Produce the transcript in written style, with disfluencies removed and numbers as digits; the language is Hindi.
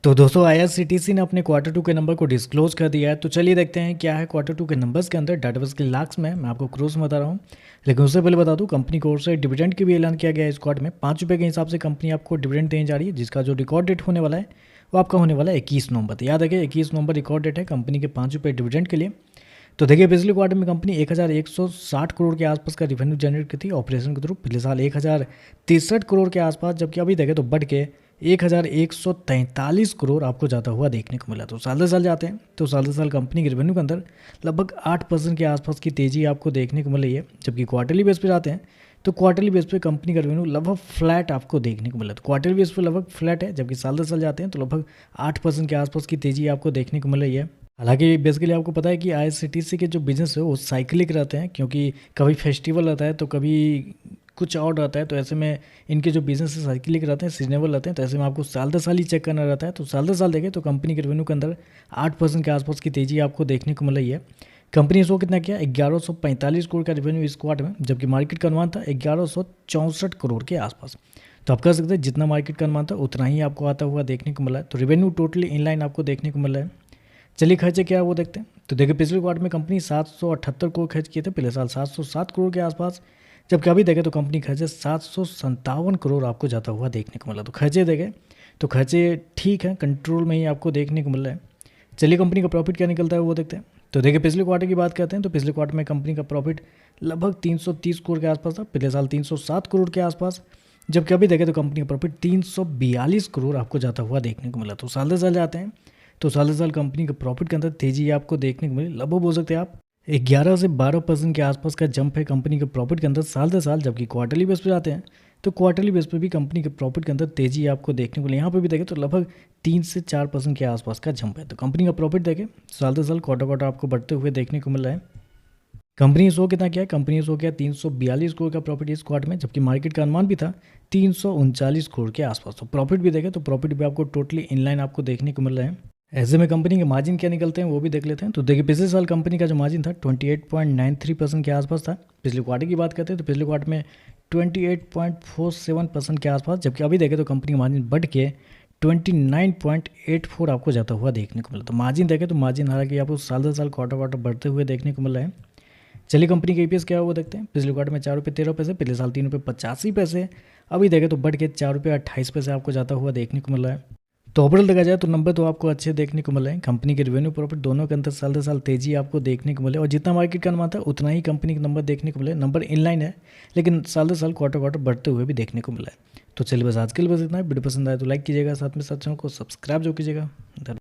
तो दोस्तों आईआरसीटीसी ने अपने क्वार्टर टू के नंबर को डिस्क्लोज कर दिया है। तो चलिए देखते हैं क्या है क्वार्टर टू के नंबर्स के अंदर डाटाबेस के लाख्स में। मैं आपको क्रोस में बता रहा हूँ, लेकिन उससे पहले बता दूँ कंपनी की ओर से डिविडेंड की भी ऐलान किया गया है इस क्वार्टर में। ₹5 के हिसाब से कंपनी आपको डिविडेंड देने जा रही है, जिसका जो रिकॉर्ड डेट होने वाला है वो आपका होने वाला है 21 नवंबर। तो याद रखिए 21 नवंबर रिकॉर्ड डेट है कंपनी के ₹5 डिविडेंड के लिए। तो देखिए पिछले क्वार्टर में कंपनी 1160 करोड़ के आसपास का रिवेन्यू जनरेट की थी ऑपरेशन के थ्रू। पिछले साल 1063 करोड़ के आसपास, जबकि अभी देखें तो बढ़ के 1143 करोड़ आपको जाता हुआ देखने को मिला। तो साल दर साल जाते हैं तो साल दर साल कंपनी के रेवेन्यू के अंदर लगभग 8% के आसपास की तेज़ी आपको देखने को मिल रही है। जबकि क्वार्टरली बेस पे जाते हैं तो क्वार्टरली बेस पे कंपनी का रेवेन्यू लगभग फ्लैट आपको देखने को मिला। तो क्वार्टरली बेस पे लगभग फ्लैट है, जबकि साल दर साल जाते हैं तो लगभग 8% के आसपास की तेज़ी आपको देखने को मिल रही है। हालांकि बेसिकली आपको पता है कि आईआरसीटीसी के जो बिजनेस है वो साइक्लिक रहते हैं, क्योंकि कभी फेस्टिवल रहता है तो कभी कुछ और रहता है। तो ऐसे में इनके जो बिजनेस है साइक्लिक रहते हैं, सीजनेबल रहते हैं। तो ऐसे में आपको साल दर साल ही चेक करना रहता है। तो साल दर साल देखें तो कंपनी के रेवेन्यू के अंदर 8% के आसपास की तेज़ी आपको देखने को मिल रही है। कंपनी ने कितना किया 1145 करोड़ का रेवेन्यू इस क्वार्टर में, जबकि मार्केट का अनुमान था 1164 करोड़ के आसपास। तो आप कह सकते हैं जितना मार्केट का अनुमान था उतना ही आपको आता हुआ देखने को मिला है। तो रेवेन्यू टोटली इनलाइन आपको देखने को मिल रहा है। चलिए खर्चे क्या है वो देखते हैं। तो देखिए पिछले क्वार्टर में कंपनी 778 करोड़ खर्च किए थे, पिछले साल 707 करोड़ के आसपास। जबकि अभी देखें तो कंपनी खर्चे 757 करोड़ आपको जाता हुआ देखने को मिला। तो खर्चे देखें तो खर्चे ठीक है, कंट्रोल में ही आपको देखने को मिल रहा है। चलिए कंपनी का प्रॉफिट क्या निकलता है वो देखते हैं। तो देखिए पिछले क्वार्टर की बात करते हैं तो पिछले क्वार्टर में कंपनी का प्रॉफिट लगभग 330 करोड़ के आसपास था, पिछले साल 307 करोड़ के आसपास। जबकि अभी देखें तो कंपनी का प्रॉफिट 342 करोड़ आपको जाता हुआ देखने को मिला। तो साल दर साल जाते हैं तो साल दर साल कंपनी के प्रॉफिट के अंदर तेजी आपको देखने को मिली। लगभग बोल सकते हैं आप 11 से 12% के आसपास का जंप है कंपनी के प्रॉफिट के अंदर साल दर साल। जबकि क्वार्टरली बेस पे जाते हैं तो क्वार्टरली बेस पे भी कंपनी के प्रॉफिट के अंदर तेजी आपको देखने को मिली। यहाँ पे भी देखें तो लगभग 3 से 4% के आसपास का जंप है। तो कंपनी का प्रॉफिट देखें साल दर साल क्वार्टर क्वार्टर आपको बढ़ते हुए देखने को मिल रहा है। कंपनी ने शो कितना किया है, कंपनी ने शो किया 342 करोड़ का प्रॉफिट इस क्वार्टर में, जबकि मार्केट का अनुमान भी था 339 करोड़ के आसपास। तो प्रॉफिट भी देखें तो प्रॉफिट भी आपको टोटली इनलाइन आपको देखने को मिल रहा है। ऐसे में कंपनी के मार्जिन क्या निकलते हैं वो भी देख लेते हैं। तो देखिए पिछले साल कंपनी का जो मार्जिन था 28.93% के आसपास था। पिछले क्वार्टर की बात करते हैं तो पिछले क्वार्टर में 28.47% के आसपास। जबकि अभी देखें तो कंपनी का मार्जिन बढ़ के 29.84 आपको जाता हुआ देखने को मिला। तो मार्जिन देखें तो मार्जिन हालांकि आपको साल दर साल क्वार्टर क्वार्टर बढ़ते हुए देखने को मिल रहा है। चलिए कंपनी के ईपीएस क्या है वो देखते हैं। पिछले क्वार्टर में ₹4.13, पिछले साल ₹3.85। अभी देखें तो बढ़ के ₹4.28 आपको जाता हुआ देखने को मिल रहा है। तो ओवरऑल देखा जाए तो नंबर तो आपको अच्छे देखने को मिले हैं। कंपनी के रेवेन्यू प्रॉफिट दोनों के अंदर साल दर साल तेजी आपको देखने को मिले, और जितना मार्केट का अनुमान था उतना ही कंपनी के नंबर देखने को मिले। नंबर इनलाइन है, लेकिन साल दर साल क्वार्टर क्वार्टर बढ़ते हुए भी देखने को मिला है। तो चलिए बस आज के लिए बस इतना है। वीडियो पसंद आए तो लाइक कीजिएगा, साथ में साथ चैनल को सब्सक्राइब जो कीजिएगा।